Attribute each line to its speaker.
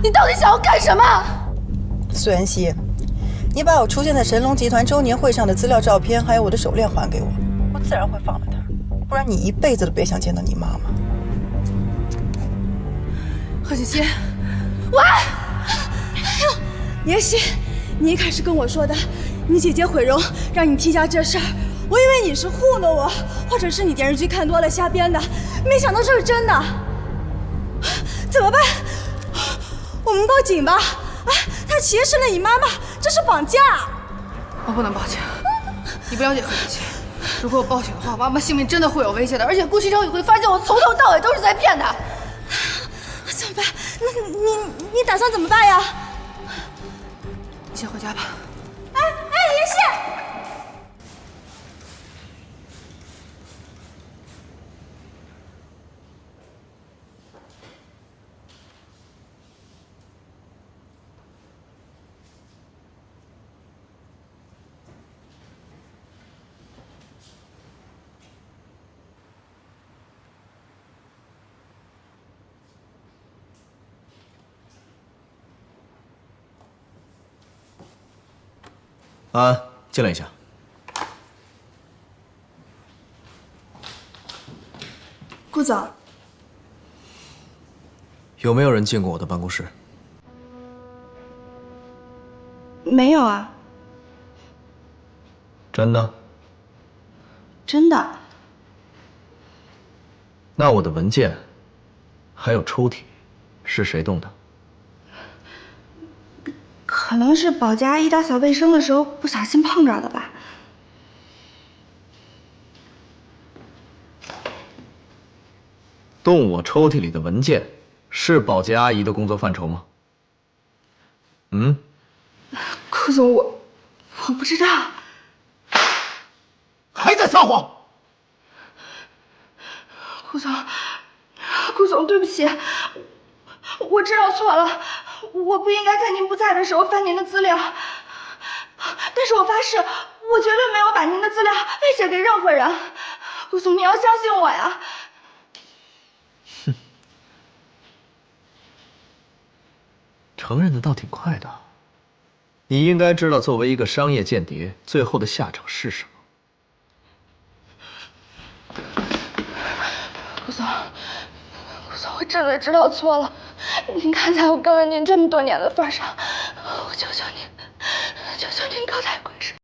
Speaker 1: 你到底想要干什么？
Speaker 2: 苏妍希，你把我出现在神龙集团周年会上的资料、照片，还有我的手链还给我，我自然会放了他。不然你一辈子都别想见到你妈妈。
Speaker 1: 贺锦熙，喂！哎呦，妍希，你一开始跟我说的，你姐姐毁容让你替嫁这事儿，我以为你是糊弄我，或者是你电视剧看多了瞎编的，没想到这是真的。怎么办？我们报警吧！哎，他挟持了你妈妈，这是绑架！
Speaker 3: 我不能报警，你不了解贺锦熙。如果我报警的话，妈妈性命真的会有危险的，而且顾西城也会发现我从头到尾都是在骗他。
Speaker 1: 怎么办？那你打算怎么办呀？
Speaker 3: 你先回家吧。
Speaker 1: 哎，妍希！
Speaker 4: 安，进来一下。
Speaker 1: 顾总，
Speaker 4: 有没有人进过我的办公室？
Speaker 1: 没有啊。
Speaker 4: 真的？
Speaker 1: 真的。
Speaker 4: 那我的文件，还有抽屉，是谁动的？
Speaker 1: 可能是保洁阿姨打扫卫生的时候不小心碰着的吧。
Speaker 4: 动我抽屉里的文件，是保洁阿姨的工作范畴吗？嗯？
Speaker 1: 顾总，我不知道。
Speaker 4: 还在撒谎！
Speaker 1: 顾总，对不起，我知道错了，我不应该在您不在的时候翻您的资料。但是我发誓，我绝对没有把您的资料喂写给任何人。顾总，你要相信我呀！
Speaker 4: 哼，承认的倒挺快的。你应该知道，作为一个商业间谍，最后的下场是什么。
Speaker 1: 顾总，我真的知道错了。您看在我跟了您这么多年的份上，